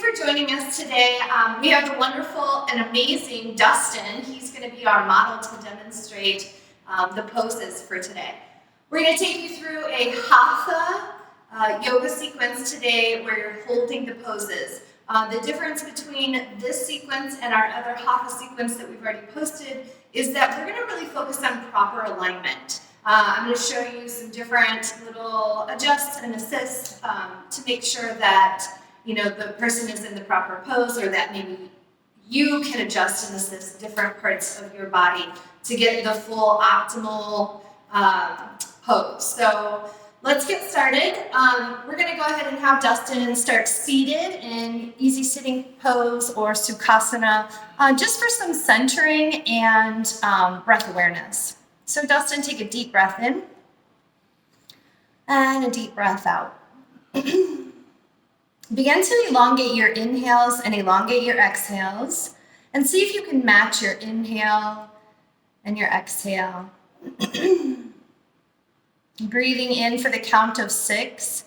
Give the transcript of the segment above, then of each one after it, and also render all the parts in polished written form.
for joining us today. We have the wonderful and amazing Dustin. He's going to be our model to demonstrate the poses for today. We're going to take you through a Hatha Yoga Sequence today where you're holding the poses. The difference between this sequence and our other Hatha sequence that we've already posted is that we're going to really focus on proper alignment. I'm going to show you some different little adjusts and assists to make sure that the person is in the proper pose, or that maybe you can adjust and assist different parts of your body to get the full optimal pose. So let's get started. We're going to go ahead and have Dustin start seated in easy sitting pose or Sukhasana, just for some centering and breath awareness. So Dustin, take a deep breath in and a deep breath out. Begin to elongate your inhales and elongate your exhales, and see if you can match your inhale and your exhale. Breathing in for the count of 6.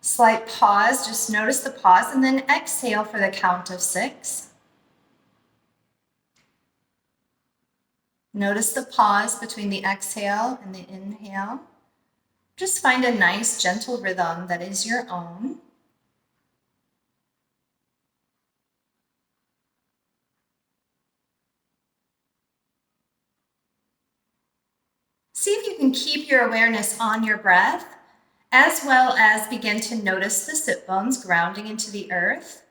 Slight pause, just notice the pause, and then exhale for the count of 6. Notice the pause between the exhale and the inhale. Just find a nice, gentle rhythm that is your own. See if you can keep your awareness on your breath, as well as begin to notice the sit bones grounding into the earth.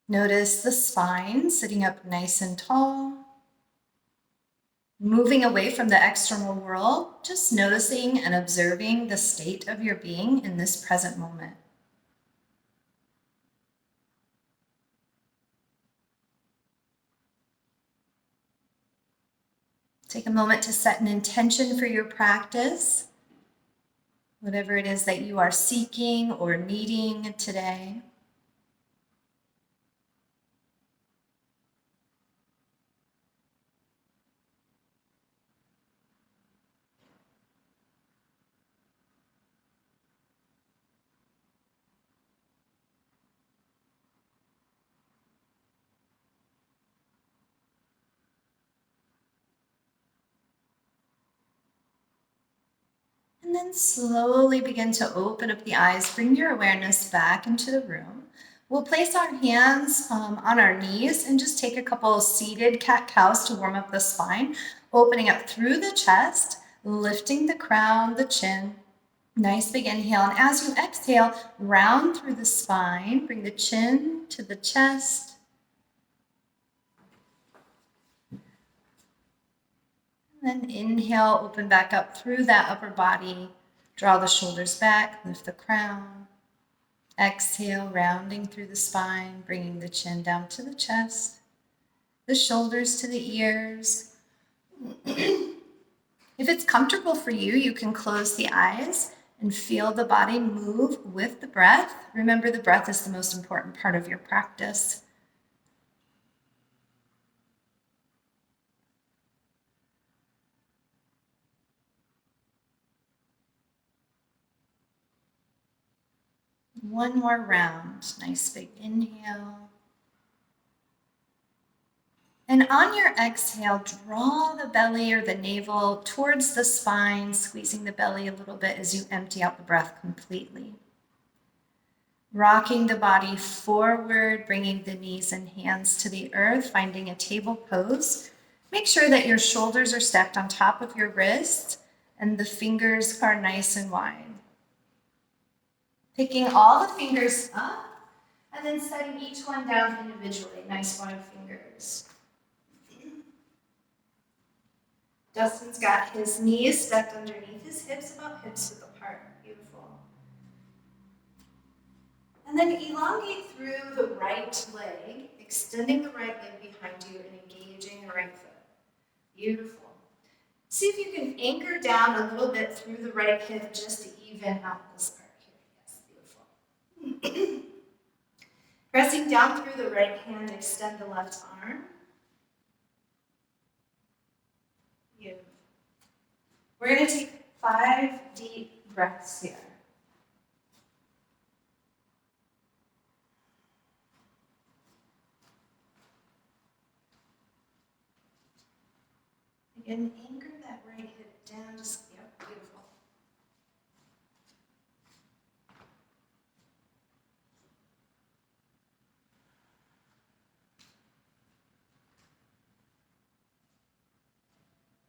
Notice the spine sitting up nice and tall. Moving away from the external world, just noticing and observing the state of your being in this present moment. Take a moment to set an intention for your practice, whatever it is that you are seeking or needing today. And then slowly begin to open up the eyes, bring your awareness back into the room. We'll place our hands on our knees and just take a couple of seated cat-cows to warm up the spine, opening up through the chest, lifting the crown, the chin. Nice big inhale, and as you exhale, round through the spine, bring the chin to the chest. Then inhale, open back up through that upper body. Draw the shoulders back, lift the crown. Exhale, rounding through the spine, bringing the chin down to the chest, the shoulders to the ears. If it's comfortable for you, you can close the eyes and feel the body move with the breath. Remember, the breath is the most important part of your practice. One more round. Nice big inhale. And on your exhale, draw the belly or the navel towards the spine, squeezing the belly a little bit as you empty out the breath completely. Rocking the body forward, bringing the knees and hands to the earth, finding a table pose. Make sure that your shoulders are stacked on top of your wrists and the fingers are nice and wide. Picking all the fingers up and then setting each one down individually. Nice wide fingers. Dustin's got his knees stacked underneath his hips, about hips width apart. Beautiful. And then elongate through the right leg, extending the right leg behind you and engaging the right foot. Beautiful. See if you can anchor down a little bit through the right hip just to even out this part. Pressing down through the right hand, extend the left arm. Beautiful. We're going to take 5 deep breaths here. And anchor that right hip down. Just, yep, beautiful.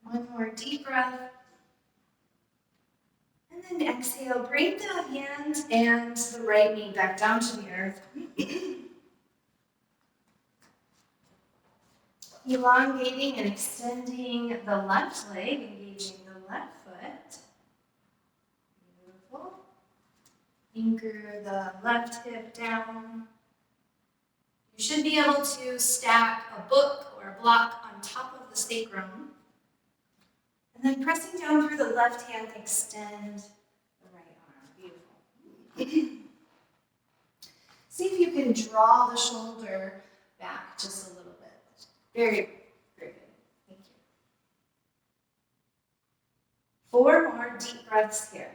One more deep breath. And then exhale, bring the hand and the right knee back down to the earth. Elongating and extending the left leg, engaging the left foot. Beautiful. Anchor the left hip down. You should be able to stack a book or a block on top of the sacrum. And then pressing down through the left hand, extend the right arm. Beautiful. See if you can draw the shoulder back just a little bit. Very, very good. Thank you. 4 more deep breaths here.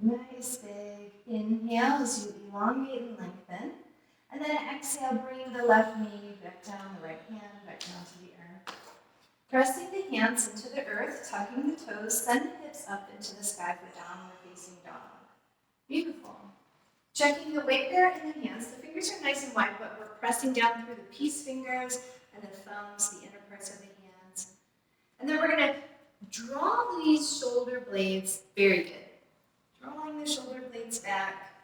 Nice big inhale as you elongate and lengthen. And then exhale, bring the left knee back down, the right hand back down to the earth. Pressing the hands into the earth, tucking the toes, send the hips up into the sky for downward facing dog. Beautiful. Checking the weight bearer in the hands. The fingers are nice and wide, but we're pressing down through the peace fingers and the thumbs, the inner parts of the hands. And then we're going to draw these shoulder blades very good. Drawing the shoulder blades back,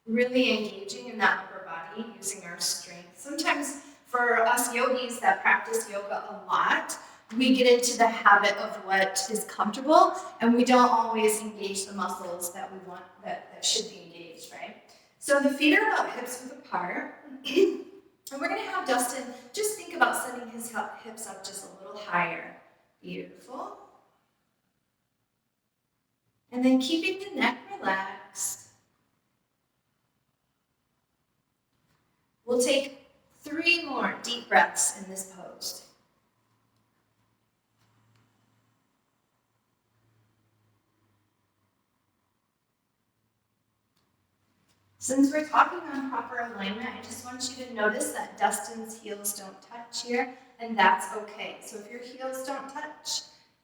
really engaging in that upper body, using our strength. Sometimes for us yogis that practice yoga a lot, we get into the habit of what is comfortable, and we don't always engage the muscles that we want, that should be engaged, right? So the feet are about hips width apart, and we're going to have Dustin just think about sending his hips up just a little higher. Beautiful. And then keeping the neck relaxed. We'll take 3 more deep breaths in this pose. Since we're talking on proper alignment, I just want you to notice that Dustin's heels don't touch here, and that's okay. So if your heels don't touch,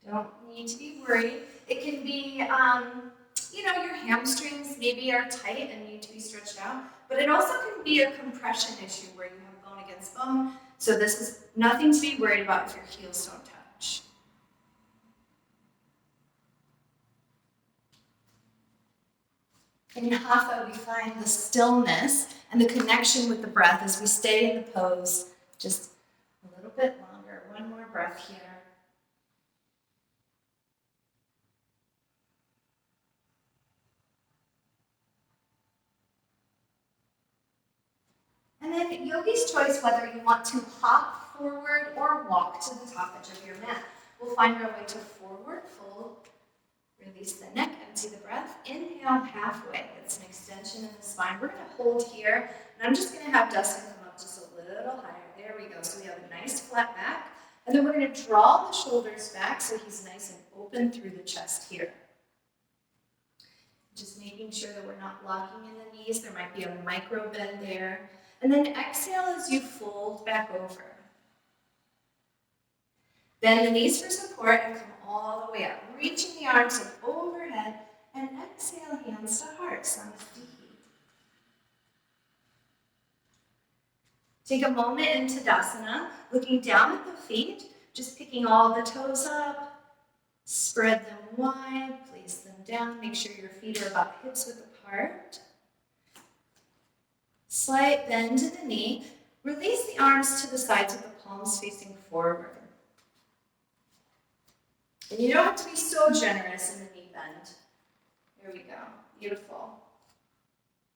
don't need to be worried. It can be, your hamstrings maybe are tight and need to be stretched out, but it also can be a compression issue where you have bone against bone. So this is nothing to be worried about if your heels don't touch. In Hatha, we find the stillness and the connection with the breath as we stay in the pose just a little bit longer. 1 more breath here. And then yogi's choice, whether you want to hop forward or walk to the top edge of your mat. We'll find our way to forward fold. Release the neck, empty the breath. Inhale halfway. It's an extension in the spine. We're going to hold here, and I'm just going to have Dustin come up just a little higher. There we go. So we have a nice flat back. And then we're going to draw the shoulders back so he's nice and open through the chest here. Just making sure that we're not locking in the knees. There might be a micro bend there. And then exhale as you fold back over. Bend the knees for support and come all the way up. Reaching the arms up overhead and exhale, hands to heart, Samasthiti. Take a moment in Tadasana, looking down at the feet, just picking all the toes up, spread them wide, place them down, make sure your feet are about hips width apart. Slight bend to the knee, release the arms to the sides with the palms facing forward. And you don't have to be so generous in the knee bend. Here we go. Beautiful.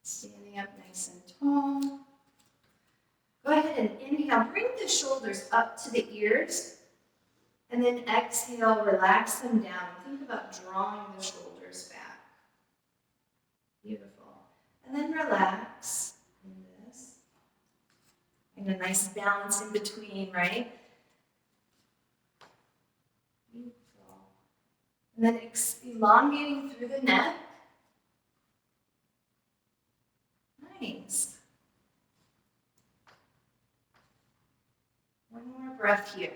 Standing up nice and tall. Go ahead and inhale. Bring the shoulders up to the ears. And then exhale, relax them down. Think about drawing the shoulders back. Beautiful. And then relax in this. And a nice balance in between, right? Beautiful. And then elongating through the neck. Nice. One more breath here.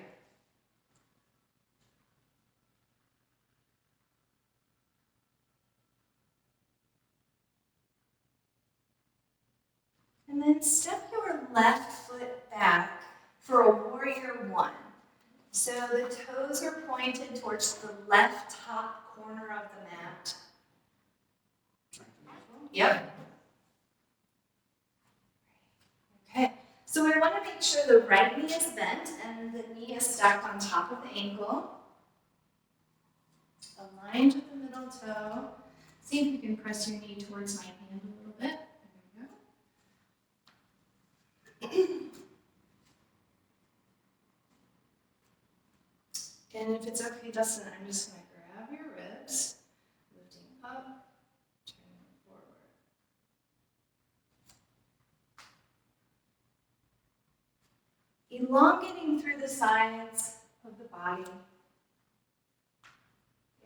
And then step your left foot back for a warrior one. So the toes are pointed towards the left top corner of the mat. Yep. Okay, so we want to make sure the right knee is bent and the knee is stacked on top of the ankle. Aligned with the middle toe. See if you can press your knee towards my hand a little bit. And if it's okay, Dustin, I'm just going to grab your ribs, lifting up, turning forward. Elongating through the sides of the body.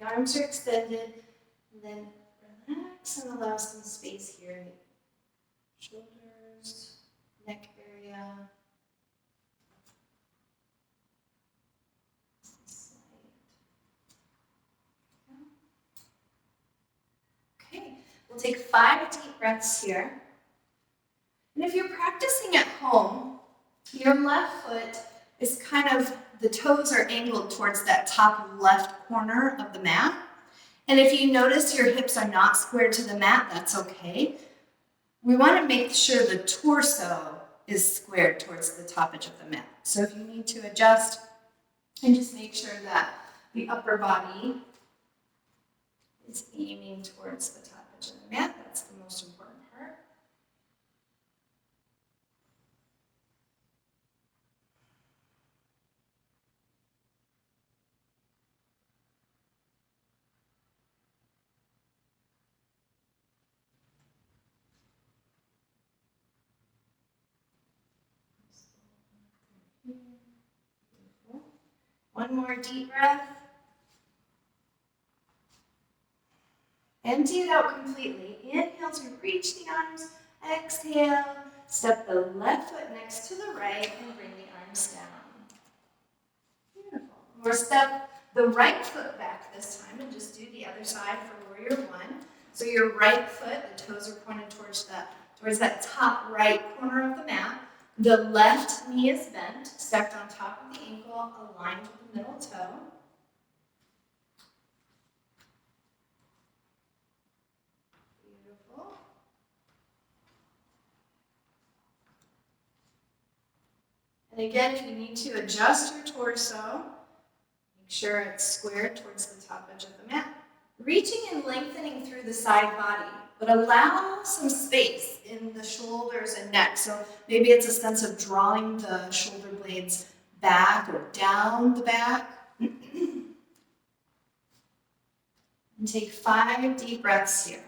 The arms are extended, and then relax and allow some space here in the shoulders, neck area. Okay, we'll take 5 deep breaths here. And if you're practicing at home, your left foot is the toes are angled towards that top left corner of the mat. And if you notice your hips are not squared to the mat, that's okay. We want to make sure the torso is squared towards the top edge of the mat. So if you need to adjust, and just make sure that the upper body is aiming towards the top edge of the mat. That's the most important part. One more deep breath. Empty it out completely. Inhale to reach the arms. Exhale. Step the left foot next to the right and bring the arms down. Beautiful. Or step the right foot back this time and just do the other side for warrior one. So your right foot, the toes are pointed towards that top right corner of the mat. The left knee is bent, stacked on top of the ankle, aligned with the middle toe. Beautiful. And again, if you need to adjust your torso, make sure it's squared towards the top edge of the mat. Reaching and lengthening through the side body, but allow some space in the shoulders and neck. So maybe it's a sense of drawing the shoulder blades back or down the back. And take 5 deep breaths here.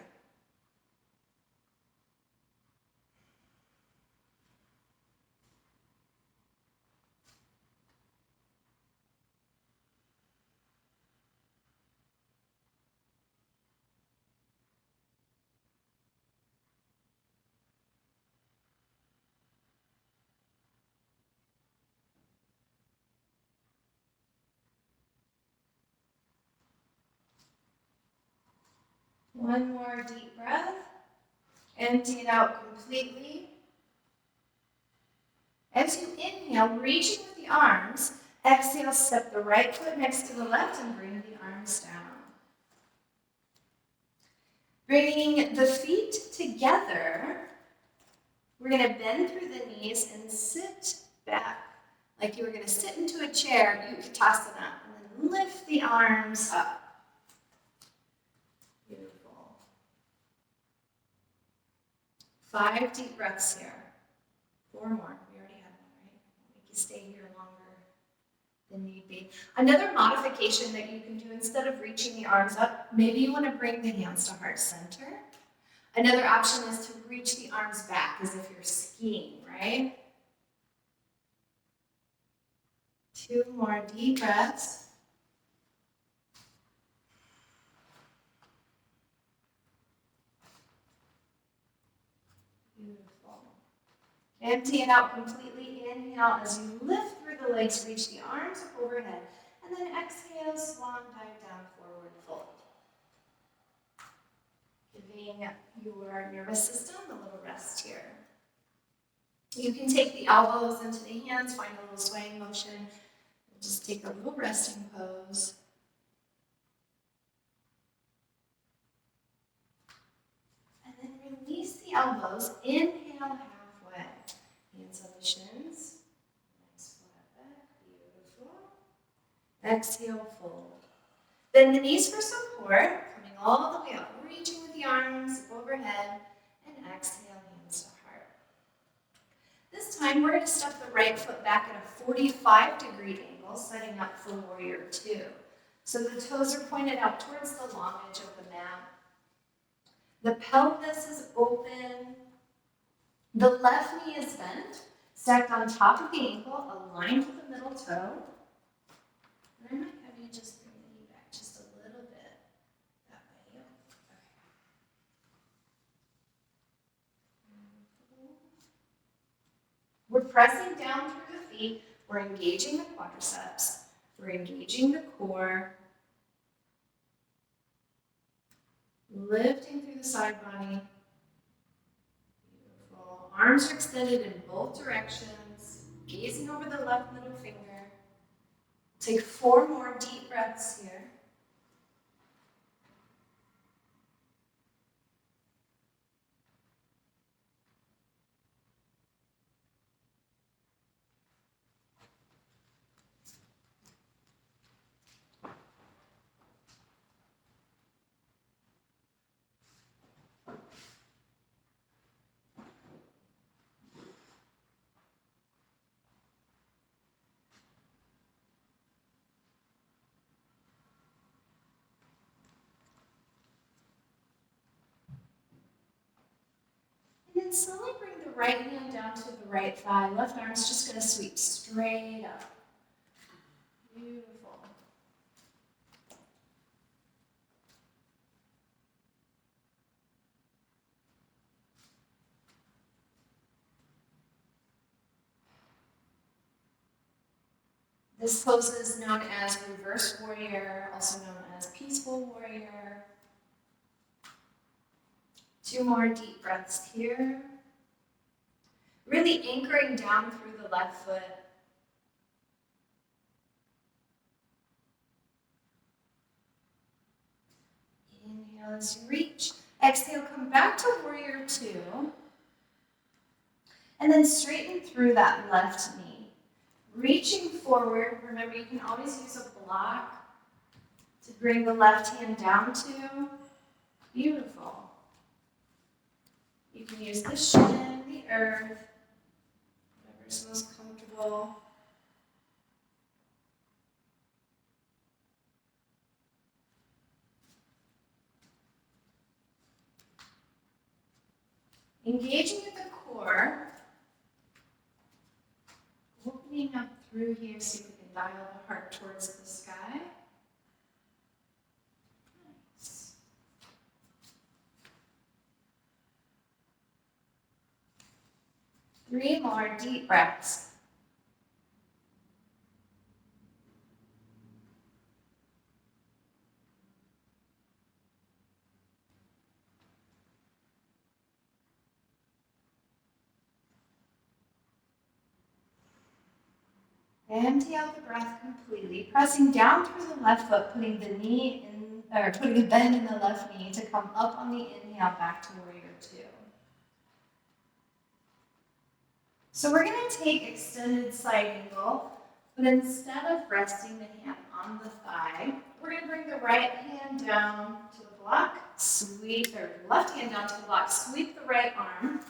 One more deep breath. Empty it out completely. As you inhale, reaching with the arms, exhale, step the right foot next to the left and bring the arms down. Bringing the feet together, we're going to bend through the knees and sit back like you were going to sit into a chair, Sukhasana, and then lift the arms up. Beautiful. 5 deep breaths here. 4 more. We already had one, right? Make you stay here longer than need be. Another modification that you can do instead of reaching the arms up, maybe you want to bring the hands to heart center. Another option is to reach the arms back as if you're skiing, right? 2 more deep breaths. Beautiful. Empty it out completely. Inhale as you lift through the legs, reach the arms up overhead. And then exhale, swan dive down, forward fold. Giving your nervous system a little rest here. You can take the elbows into the hands, find a little swaying motion. Just take a little resting pose. And then release the elbows. Inhale halfway. Hands on the shins. Nice flat back. Beautiful. Exhale, fold. Bend the knees for support. Coming all the way up. Reaching with the arms overhead. And exhale, hands to heart. This time, we're going to step the right foot back at a 45-degree angle, setting up for warrior 2. So the toes are pointed out towards the long edge of the mat. The pelvis is open. The left knee is bent, stacked on top of the ankle, aligned with the middle toe. And I might have you just bring the knee back just a little bit. That way. Okay. We're pressing down through the feet. We're engaging the quadriceps. We're engaging the core. Lifting through the side body. Beautiful. Arms are extended in both directions. Gazing over the left middle finger. Take 4 more deep breaths here. And then slowly bring the right hand down to the right thigh. Left arm's just going to sweep straight up. Beautiful. This pose is known as reverse warrior, also known as peaceful warrior. 2 more deep breaths here. Really anchoring down through the left foot. Inhale as you reach. Exhale, come back to warrior 2. And then straighten through that left knee. Reaching forward, remember you can always use a block to bring the left hand down to. Beautiful. You can use the shin, the earth, whatever's most comfortable. Engaging at the core. Opening up through here, see if we can dial the heart towards the sky. Nice. Three more deep breaths. Empty out the breath completely, pressing down through the left foot, putting the knee in, or putting a bend in the left knee to come up on the inhale back to warrior 2. So we're going to take extended side angle, but instead of resting the hand on the thigh, we're going to bring the right hand down to the block, sweep, or left hand down to the block, sweep the right arm.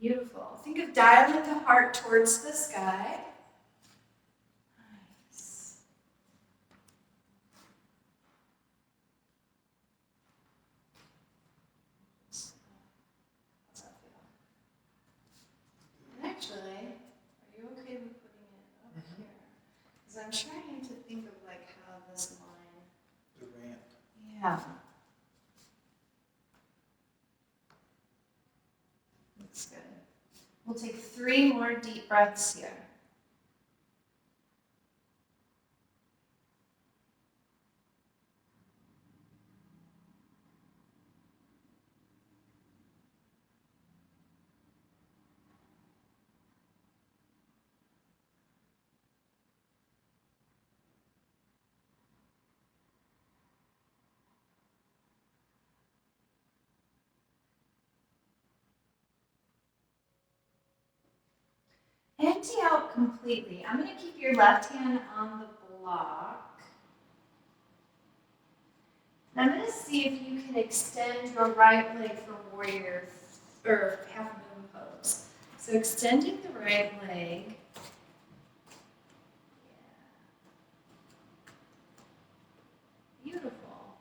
Beautiful. Think of dialing the heart towards the sky. Nice. How's that feel? And actually, I'm trying to think of like how this line. The ramp. Yeah. Looks good. We'll take 3 more deep breaths here. Empty out completely. I'm going to keep your left hand on the block. And I'm going to see if you can extend your right leg for warrior or half moon pose. So extending the right leg. Yeah. Beautiful.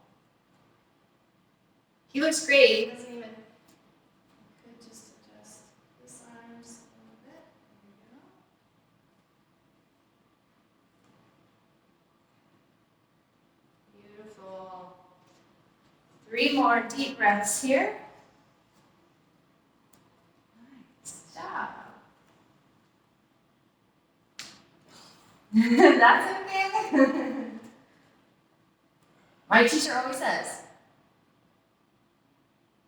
He looks great. He doesn't even. Could just adjust his arms a little bit. There we go. Beautiful. 3 more deep breaths here. Nice job. That's okay. My teacher always says,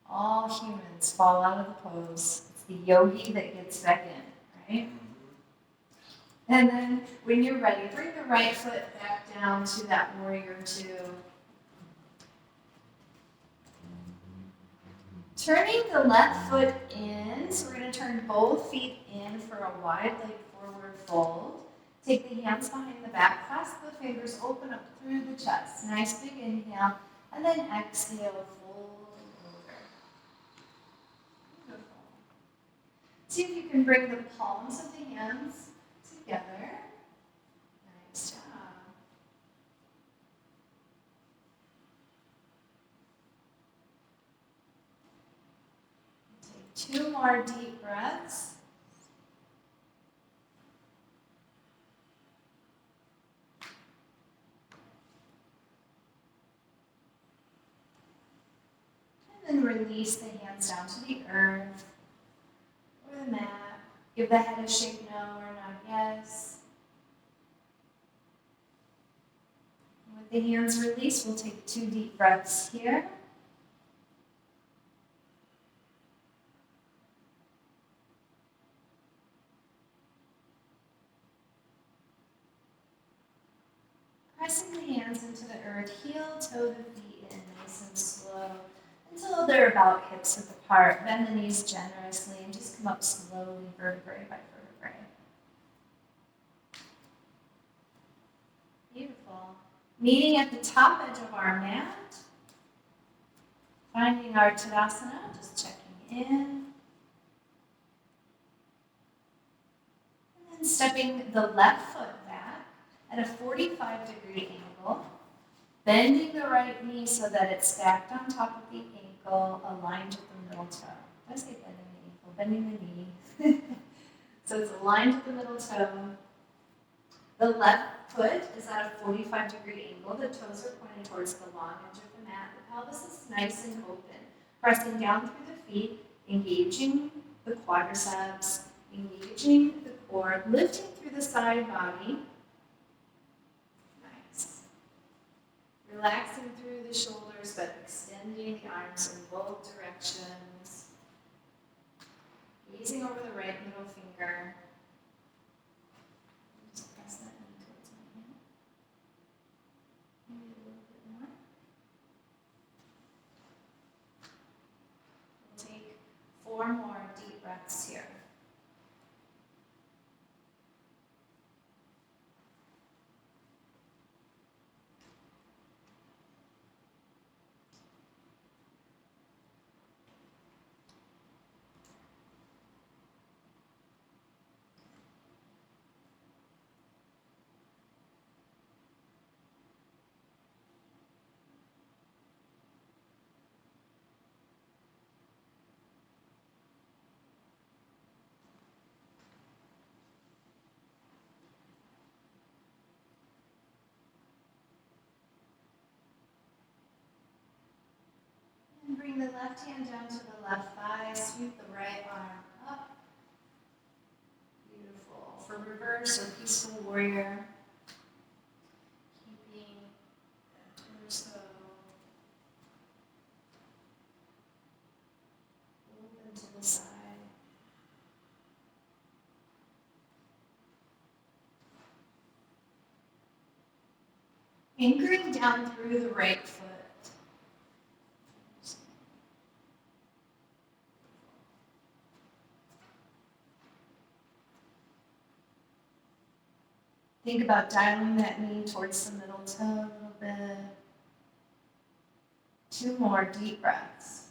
all humans fall out of the pose. It's the yogi that gets back in, right? And then when you're ready, bring the right foot back down to that warrior 2. Turning the left foot in, so we're going to turn both feet in for a wide leg forward fold. Take the hands behind the back, clasp the fingers, open up through the chest. Nice big inhale, and then exhale, fold over. Beautiful. See if you can bring the palms of the hands together. Nice job. Take 2 more deep breaths. And then release the hands down to the earth or the mat. Give the head a shake no or not yes. And with the hands released, we'll take 2 deep breaths here. Pressing the hands into the earth, heel, toe the feet in, nice and slow, until they're about hips width apart. Bend the knees generously and just come up slowly, vertebrae by vertebrae. Beautiful. Meeting at the top edge of our mat, finding our Tadasana, just checking in. And then stepping the left foot back at a 45-degree angle, bending the right knee so that it's stacked on top of the ankle, aligned with the middle toe. Did I say bending the ankle? Bending the knee. So it's aligned with the middle toe. The left foot is at a 45-degree angle. The toes are pointed towards the long edge of the mat. The pelvis is nice and open. Pressing down through the feet, engaging the quadriceps, engaging the core, lifting through the side body. Nice. Relaxing through the shoulders, but extending the arms in both directions. Gazing over the right middle finger. Just press that knee towards my hand. Maybe a little bit more. We'll take 4 more deep breaths here. left hand down to the left thigh, sweep the right arm up. Beautiful. For reverse or peaceful warrior, keeping the torso open to the side. Anchoring down through the right foot. Think about dialing that knee towards the middle toe a little bit. 2 more deep breaths.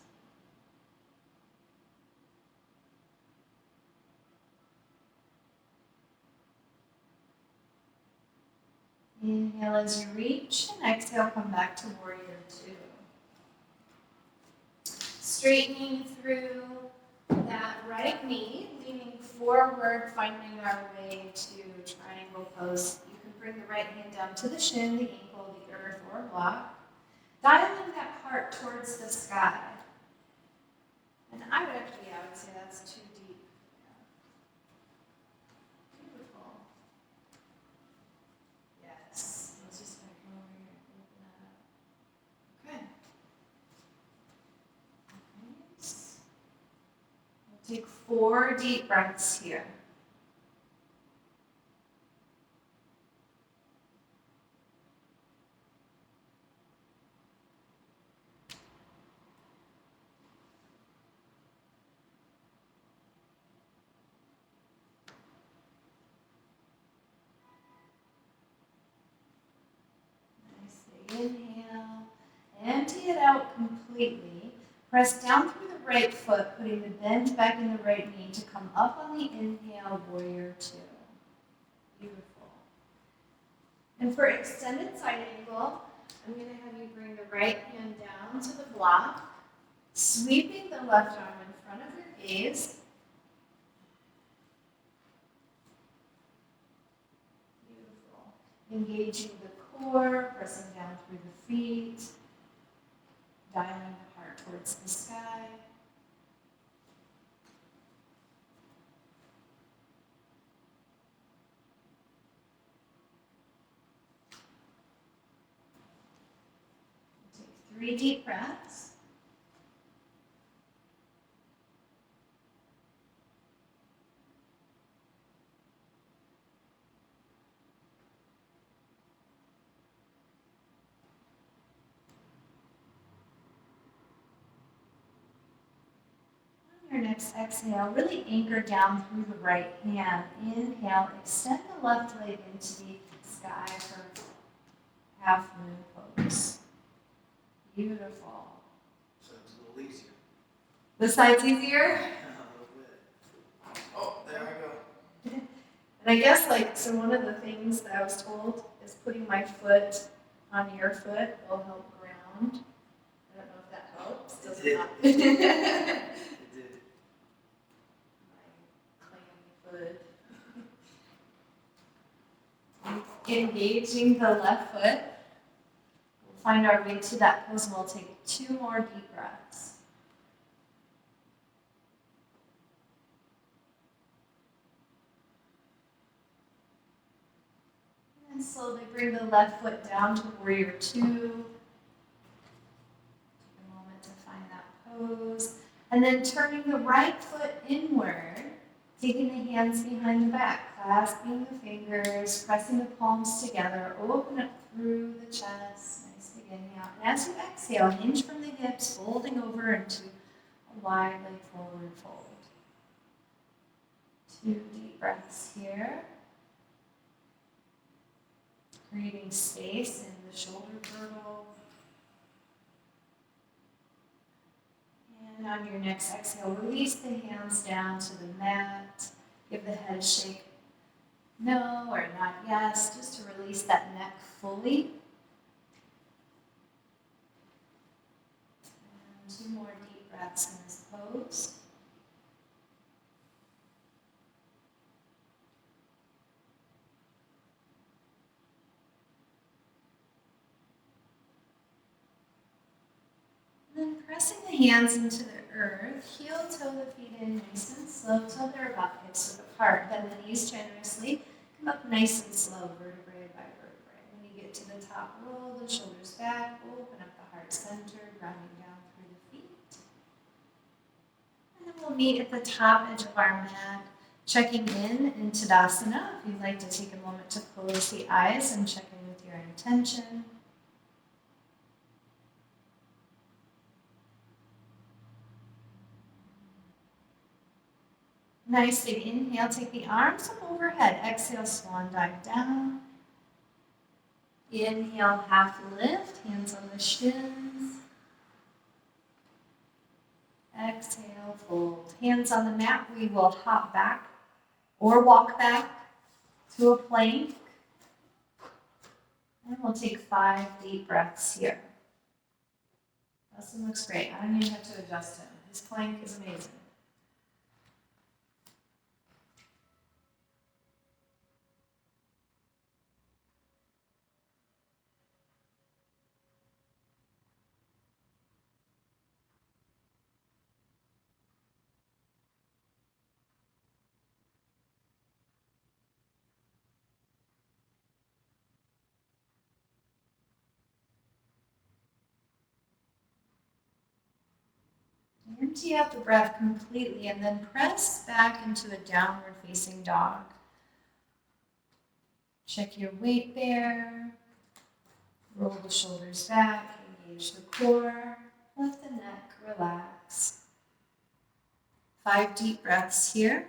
Inhale as you reach, and exhale, come back to warrior 2. Straightening through that right knee, leaning forward, finding our way to triangle pose. You can bring the right hand down to the shin, the ankle, the earth, or block. Dialing that heart towards the sky. And I would say that's too deep. Beautiful. Yes. Let's just come over here and open that up. Okay. Nice. We'll take 4 deep breaths here. Inhale, empty it out completely. Press down through the right foot, putting the bend back in the right knee to come up on the inhale, warrior 2. Beautiful. And for extended side angle, I'm going to have you bring the right hand down to the block, sweeping the left arm in front of your gaze. Beautiful. Engaging the core, pressing down through the feet, dialing the heart towards the sky. Take 3 deep breaths. Your next exhale, really anchor down through the right hand. Inhale, extend the left leg into the sky for half moon pose. Beautiful. So it's a little easier. This side's easier? A little bit. Oh, there I go. And I guess so one of the things that I was told is putting my foot on your foot will help ground. I don't know if that helps. Does it not? It did. Engaging the left foot. We'll find our way to that pose and we'll take 2 more deep breaths. And then slowly bring the left foot down to warrior 2. Take a moment to find that pose. And then turning the right foot inward. Taking the hands behind the back, clasping the fingers, pressing the palms together, open up through the chest, nice big inhale. And as you exhale, hinge from the hips, folding over into a wide leg forward fold. 2 deep breaths here. Creating space in the shoulder girdle. And on your next exhale, release the hands down to the mat. Give the head a shake. No or not yes, just to release that neck fully. And 2 more deep breaths in this pose. And then pressing the hands into the earth, heel toe the feet in nice and slow till they're about hips width apart. Bend the knees generously. Come up nice and slow, vertebrae by vertebrae. When you get to the top, roll the shoulders back, open up the heart center, grounding down through the feet. And then we'll meet at the top edge of our mat, checking in Tadasana. If you'd like to take a moment to close the eyes and check in with your intention. Nice big inhale, take the arms up overhead. Exhale, swan dive down. Inhale, half lift, hands on the shins. Exhale, fold. Hands on the mat, we will hop back or walk back to a plank. And we'll take 5 deep breaths here. Dustin looks great. I don't even have to adjust him. His plank is amazing. Empty out the breath completely and then press back into a downward facing dog. Check your weight there. Roll the shoulders back, engage the core, let the neck relax. 5 deep breaths here.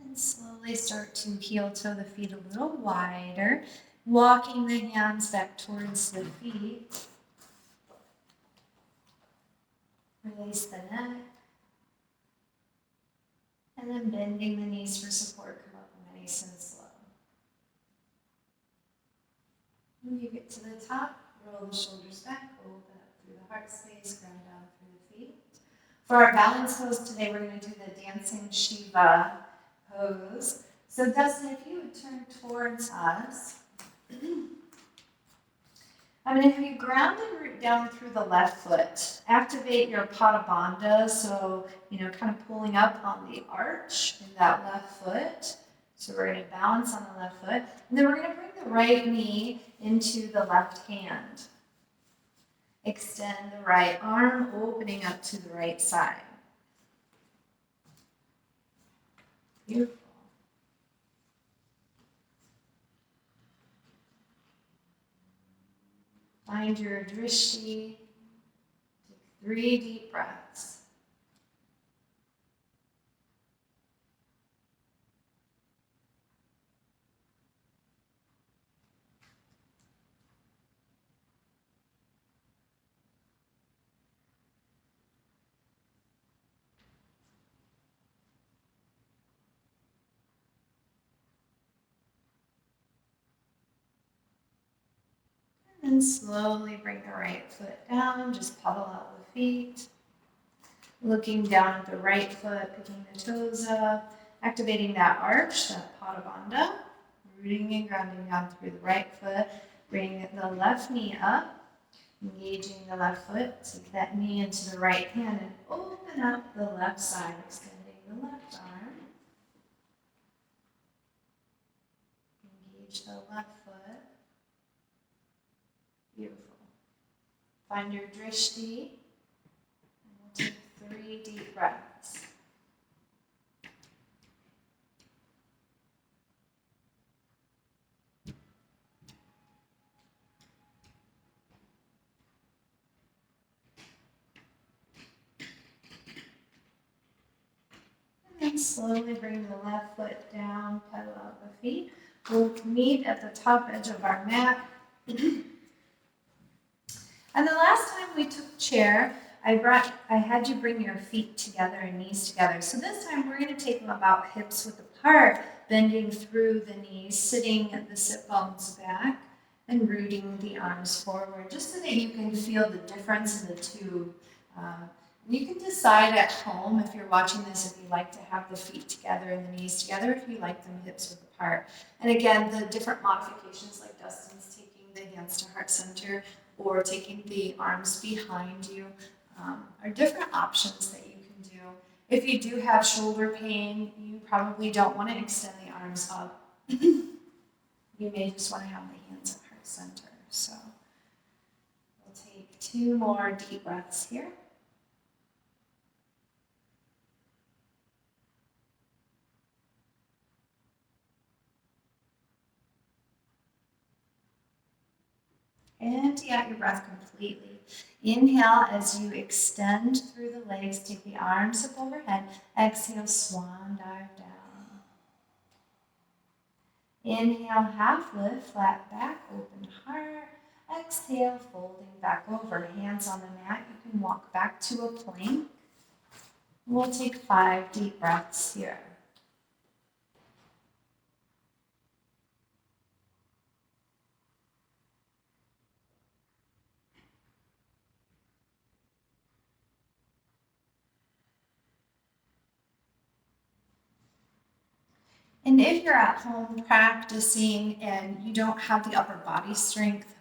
And slowly start to heel toe the feet a little wider, walking the hands back towards the feet. Release the neck. And then bending the knees for support, come up nice and slow. When you get to the top, roll the shoulders back, open up through the heart space, ground down through the feet. For our balance pose today, we're going to do the dancing Shiva pose. So Dustin, if you would turn towards us, I'm going to have you ground and root down through the left foot. Activate your Pada Bandha, so, kind of pulling up on the arch in that left foot. So we're going to balance on the left foot. And then we're going to bring the right knee into the left hand. Extend the right arm, opening up to the right side. Beautiful. Find your drishti. Take 3 deep breaths. And slowly bring the right foot down, just pedal out the feet. Looking down at the right foot, picking the toes up, activating that arch, that Pada Bandha. Rooting and grounding down through the right foot. Bring the left knee up, engaging the left foot. Take that knee into the right hand and open up the left side, extending the left arm. Engage the left foot. Beautiful. Find your drishti, and we'll take 3 deep breaths. And And slowly bring the left foot down, pedal out the feet. We'll meet at the top edge of our mat. And the last time we took chair, I had you bring your feet together and knees together. So this time we're going to take them about hips width apart, bending through the knees, sitting the sit bones back, and rooting the arms forward, just so that you can feel the difference in the two. You can decide at home, if you're watching this, if you like to have the feet together and the knees together, if you like them hips width apart. And again, the different modifications, like Dustin's taking the hands to heart center or taking the arms behind you, are different options that you can do. If you do have shoulder pain, you probably don't want to extend the arms up. You may just want to have the hands at heart center. So we'll take 2 more deep breaths here. Empty out your breath completely. Inhale as you extend through the legs, take the arms up overhead. Exhale, swan dive down. Inhale, half lift, flat back, open heart. Exhale, folding back over. Hands on the mat. You can walk back to a plank. We'll take 5 deep breaths here. And if you're at home practicing and you don't have the upper body strength,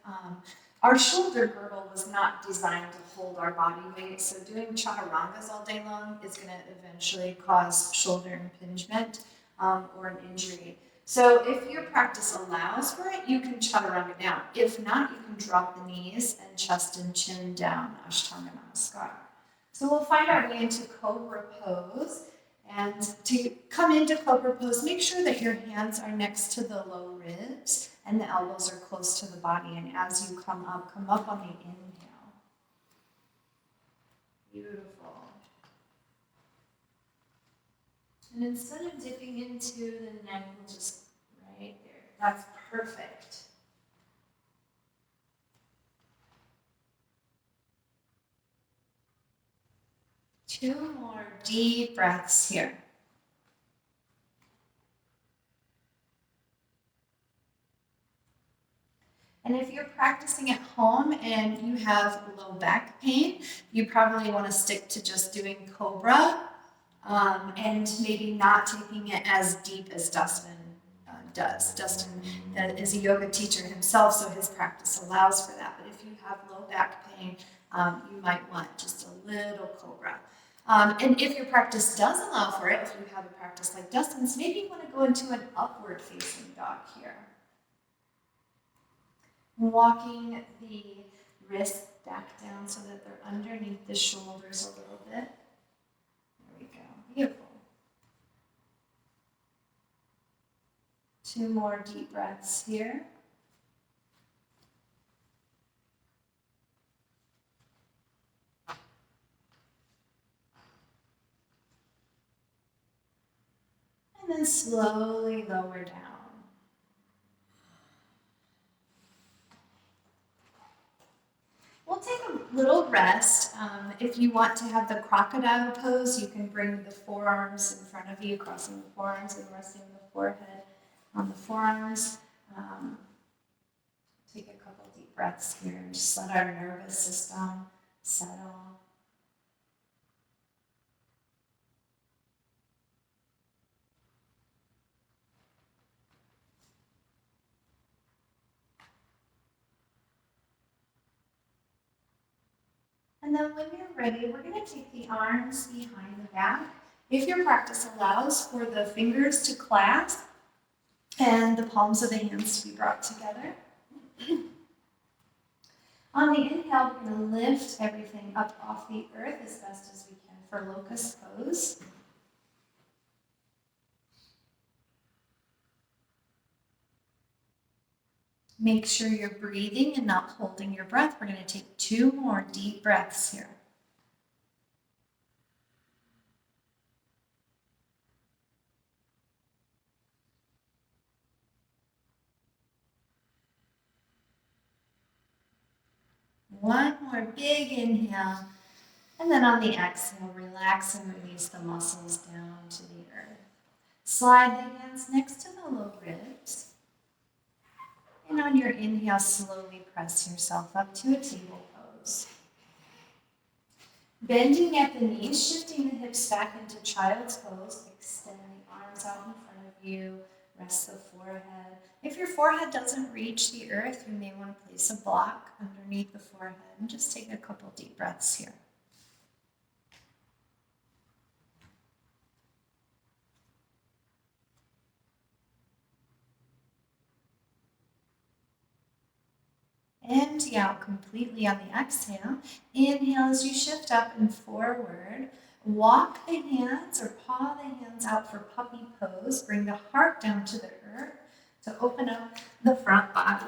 our shoulder girdle was not designed to hold our body weight. So doing chaturangas all day long is going to eventually cause shoulder impingement or an injury. So if your practice allows for it, you can chaturanga down. If not, you can drop the knees and chest and chin down, Ashtanga Namaskar. So we'll find our way into Cobra Pose. And to come into Cobra Pose, make sure that your hands are next to the low ribs and the elbows are close to the body. And as you come up on the inhale. Beautiful. And instead of dipping into the neck, we'll just right there. That's perfect. Two more deep breaths here. And if you're practicing at home and you have low back pain, you probably want to stick to just doing Cobra and maybe not taking it as deep as Dustin does. Dustin is a yoga teacher himself, so his practice allows for that. But if you have low back pain, you might want just a little Cobra. And if your practice does allow for it, if you have a practice like Dustin's, maybe you want to go into an upward facing dog here. Walking the wrists back down so that they're underneath the shoulders a little bit. There we go. Beautiful. 2 more deep breaths here. And then slowly lower down. We'll take a little rest. If you want to have the crocodile pose, you can bring the forearms in front of you, crossing the forearms and resting the forehead on the forearms. Take a couple deep breaths here and just let our nervous system settle. And then when you're ready, we're going to take the arms behind the back. If your practice allows for the fingers to clasp and the palms of the hands to be brought together. On the inhale, we're going to lift everything up off the earth as best as we can for Locust Pose. Make sure you're breathing and not holding your breath. We're going to take 2 more deep breaths here. One more big inhale. And then on the exhale, relax and release the muscles down to the earth. Slide the hands next to the low ribs. And on your inhale, slowly press yourself up to a table pose. Bending at the knees, shifting the hips back into child's pose. Extend the arms out in front of you. Rest the forehead. If your forehead doesn't reach the earth, you may want to place a block underneath the forehead and just take a couple deep breaths here. Empty out completely on the exhale. Inhale as you shift up and forward. Walk the hands or paw the hands out for puppy pose. Bring the heart down to the earth to open up the front body.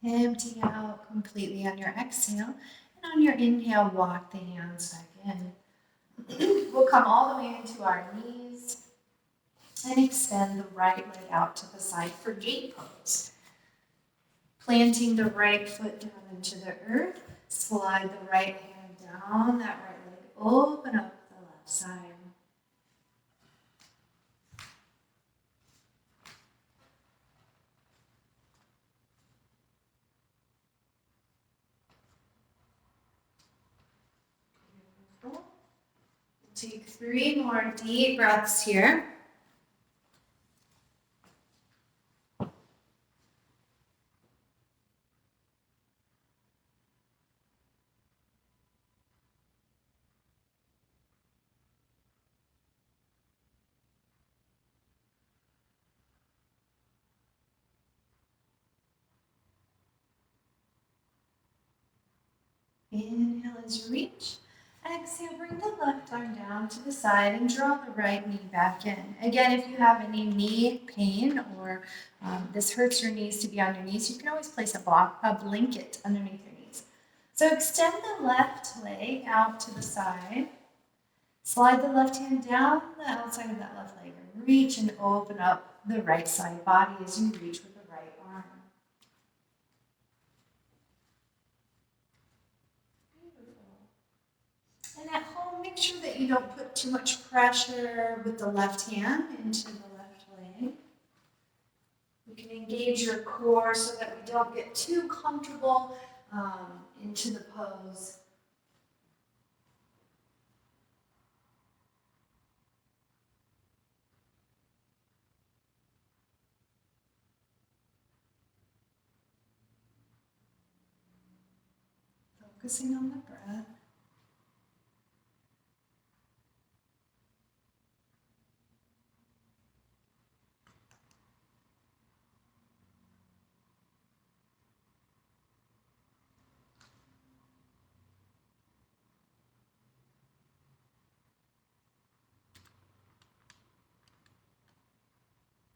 Empty out completely on your exhale. And on your inhale, walk the hands back in. We'll come all the way into our knees and extend the right leg out to the side for gate pose. Planting the right foot down into the earth, slide the right hand down that right leg, open up the left side. Beautiful. Take 3 more deep breaths here. Inhale as you reach. Exhale, bring the left arm down to the side and draw the right knee back in. Again, if you have any knee pain or this hurts your knees to be on your knees, you can always place a blanket underneath your knees. So extend the left leg out to the side. Slide the left hand down the outside of that left leg and reach and open up the right side body as you reach with the right arm. And at home, make sure that you don't put too much pressure with the left hand into the left leg. You can engage your core so that we don't get too comfortable into the pose. Focusing on the breath.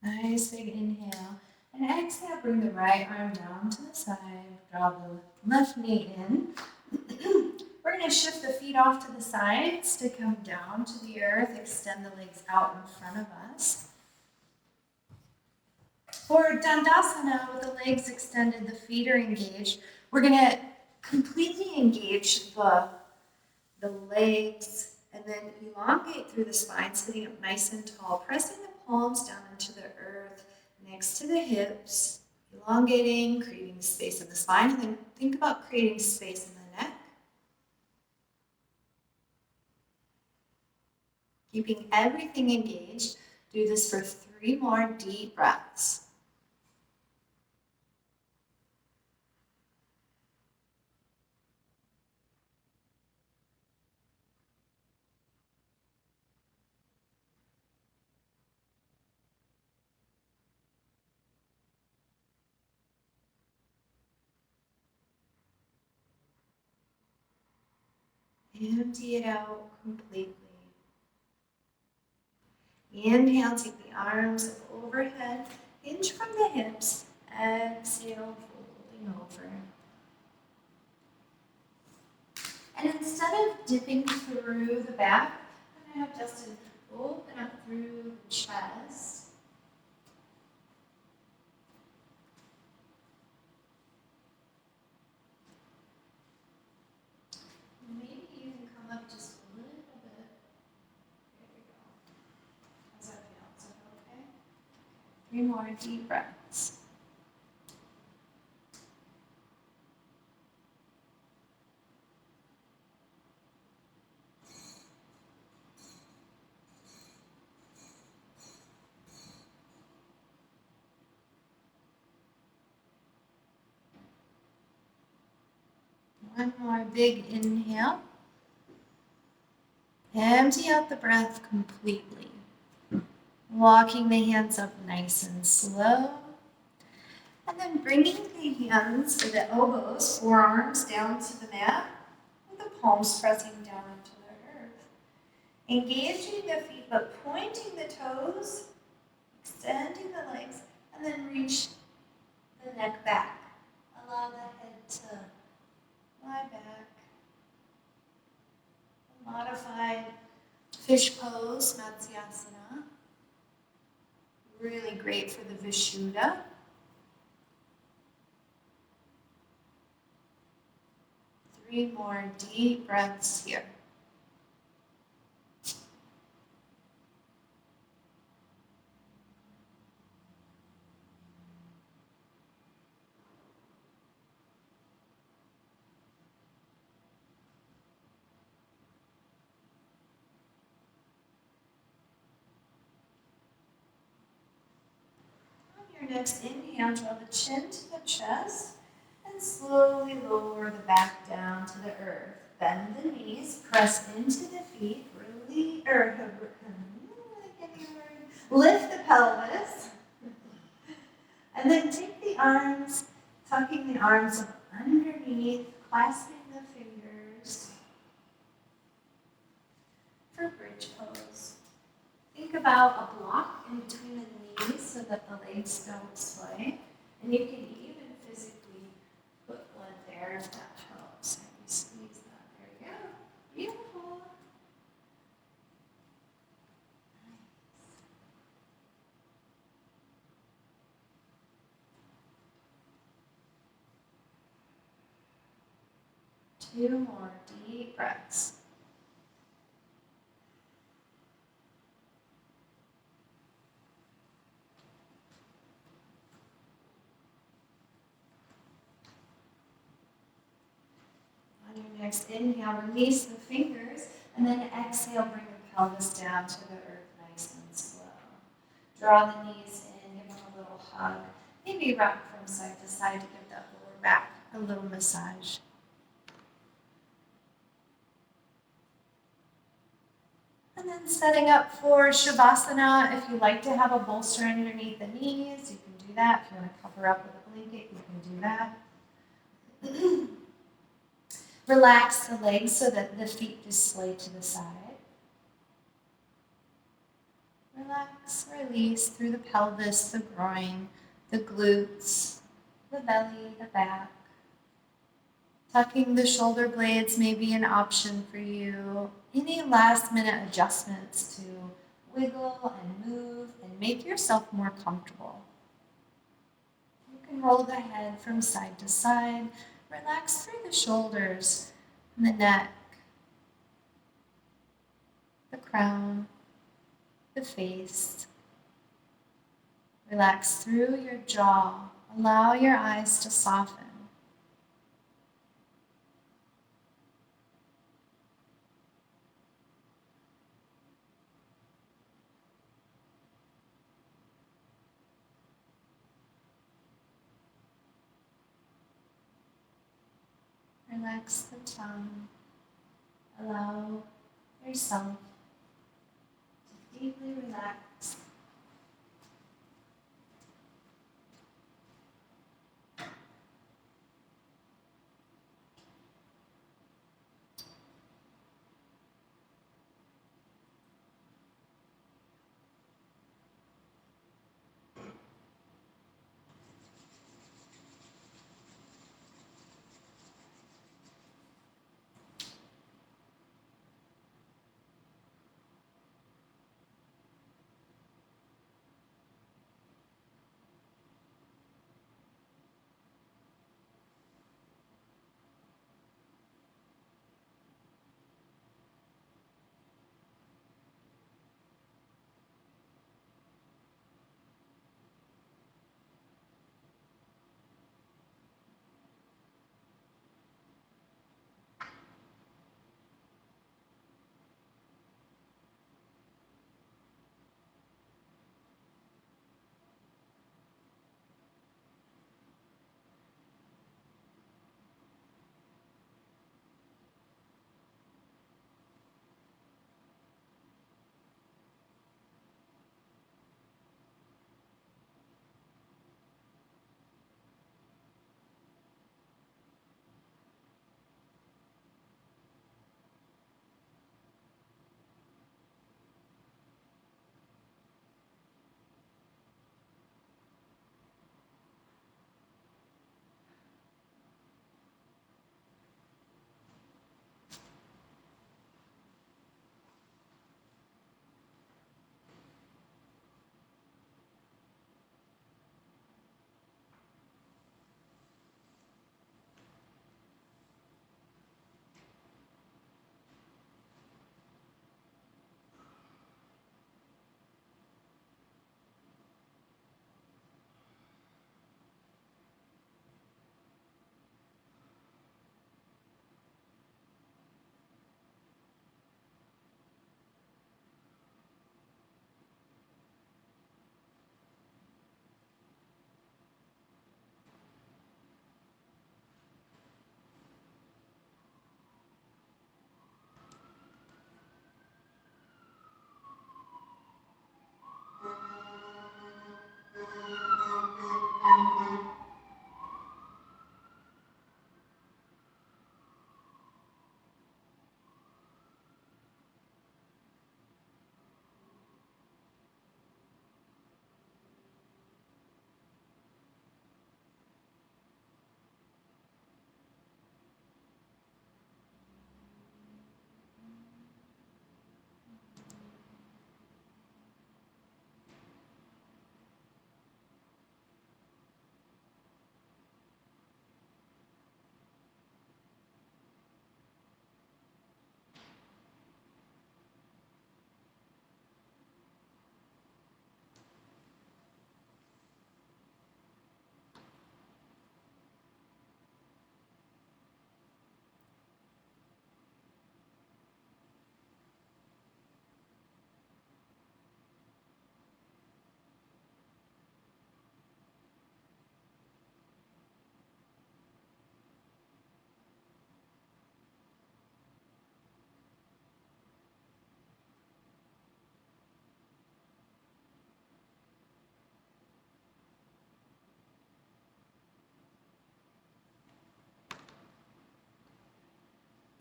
Nice big inhale. And exhale, bring the right arm down to the side. Draw the left knee in. We're going to shift the feet off to the sides to come down to the earth. Extend the legs out in front of us. For Dandasana, with the legs extended, the feet are engaged, we're going to completely engage the legs and then elongate through the spine, sitting up nice and tall, pressing the palms down into the earth next to the hips, elongating, creating space in the spine, and then think about creating space in the neck. Keeping everything engaged. Do this for 3 more deep breaths. Empty it out completely. Inhale, take the arms overhead. Hinge from the hips. Exhale, folding over. And instead of dipping through the back, I'm going to have Dustin open up through the chest. Maybe you can come up just a little bit. There we go. How's that feel? Is that okay? 3 more deep breaths. One more big inhale. Empty out the breath completely. Walking the hands up nice and slow. And then bringing the hands or the elbows, forearms down to the mat, with the palms pressing down into the earth. Engaging the feet, but pointing the toes, extending the legs, and then reach the neck back. Allow the head to lie back. Modified fish pose, Matsyasana. Really great for the Vishuddha. Three more deep breaths here. On your next inhale, draw the chin to the chest and slowly lower the back down to the earth. Bend the knees, press into the feet, lift the pelvis, and then take the arms, tucking the arms up underneath, clasping the fingers for bridge pose. Think about a block in between the knees so that the legs don't sway, and you can even physically put one there if that helps. And you squeeze that. There you go. Beautiful. Nice. 2 more deep breaths. On your next inhale, release the fingers, and then exhale, bring the pelvis down to the earth nice and slow. Draw the knees in, give them a little hug. Maybe rock from side to side to give that lower back a little massage. And then setting up for Shavasana. If you like to have a bolster underneath the knees, you can do that. If you want to cover up with a blanket, you can do that. Relax the legs so that the feet just sway to the side. Relax, release through the pelvis, the groin, the glutes, the belly, the back. Tucking the shoulder blades may be an option for you. Any last minute adjustments to wiggle and move and make yourself more comfortable. You can roll the head from side to side. Relax through the shoulders, and the neck, the crown, the face. Relax through your jaw. Allow your eyes to soften. Relax the tongue. Allow yourself to deeply relax.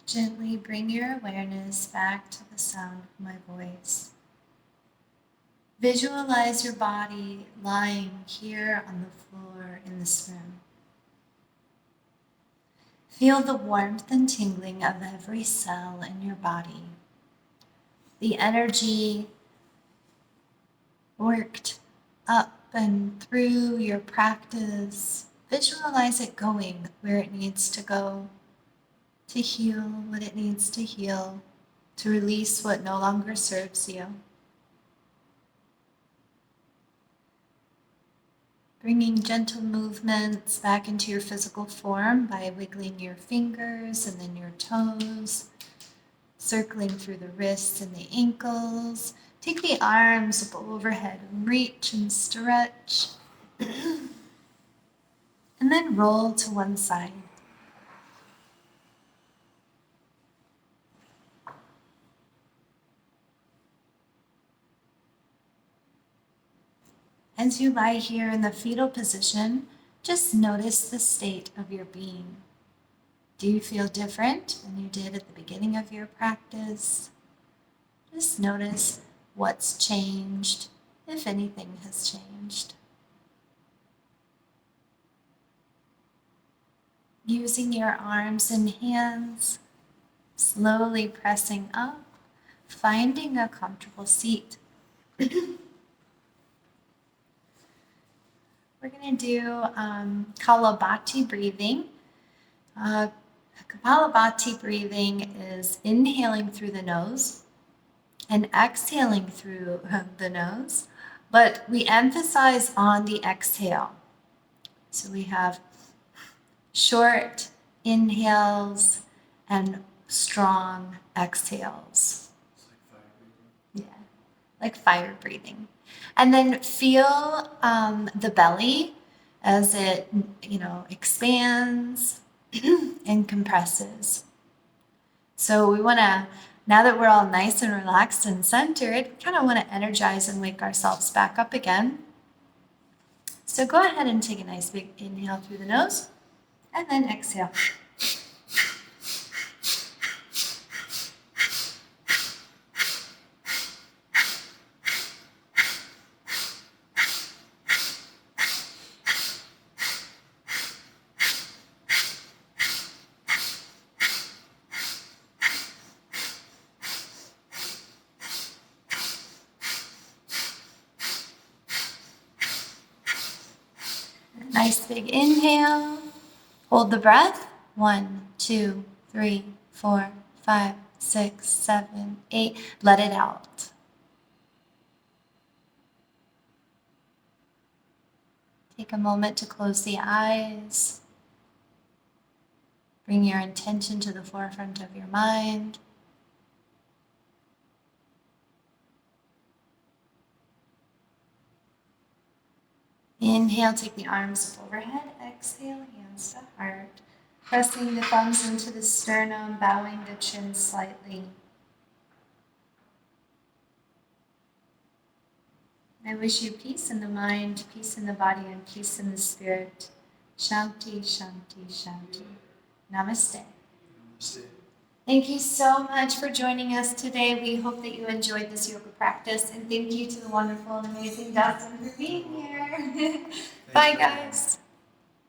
Gently bring your awareness back to the sound of my voice. Visualize your body lying here on the floor in this room. Feel the warmth and tingling of every cell in your body. The energy worked up and through your practice. Visualize it going where it needs to go, to heal what it needs to heal, to release what no longer serves you. Bringing gentle movements back into your physical form by wiggling your fingers and then your toes, circling through the wrists and the ankles. Take the arms up overhead and reach and stretch. And then roll to one side. As you lie here in the fetal position, just notice the state of your being. Do you feel different than you did at the beginning of your practice? Just notice what's changed, if anything has changed. Using your arms and hands, slowly pressing up, finding a comfortable seat. We're going to do Kapalabhati breathing. Kapalabhati breathing is inhaling through the nose and exhaling through the nose, but we emphasize on the exhale. So we have short inhales and strong exhales. Yeah, like fire breathing. And then feel the belly as it, expands and compresses. So we want to, now that we're all nice and relaxed and centered, kind of want to energize and wake ourselves back up again. So go ahead and take a nice big inhale through the nose and then exhale. Nice big inhale. Hold the breath. 1, 2, 3, 4, 5, 6, 7, 8. Let it out. Take a moment to close the eyes. Bring your intention to the forefront of your mind. Inhale, take the arms up overhead. Exhale, hands to heart. Pressing the thumbs into the sternum, bowing the chin slightly. I wish you peace in the mind, peace in the body, and peace in the spirit. Shanti, Shanti, Shanti. Namaste. Namaste. Thank you so much for joining us today. We hope that you enjoyed this yoga practice, and thank you to the wonderful and amazing Dustin for being here. Bye, guys.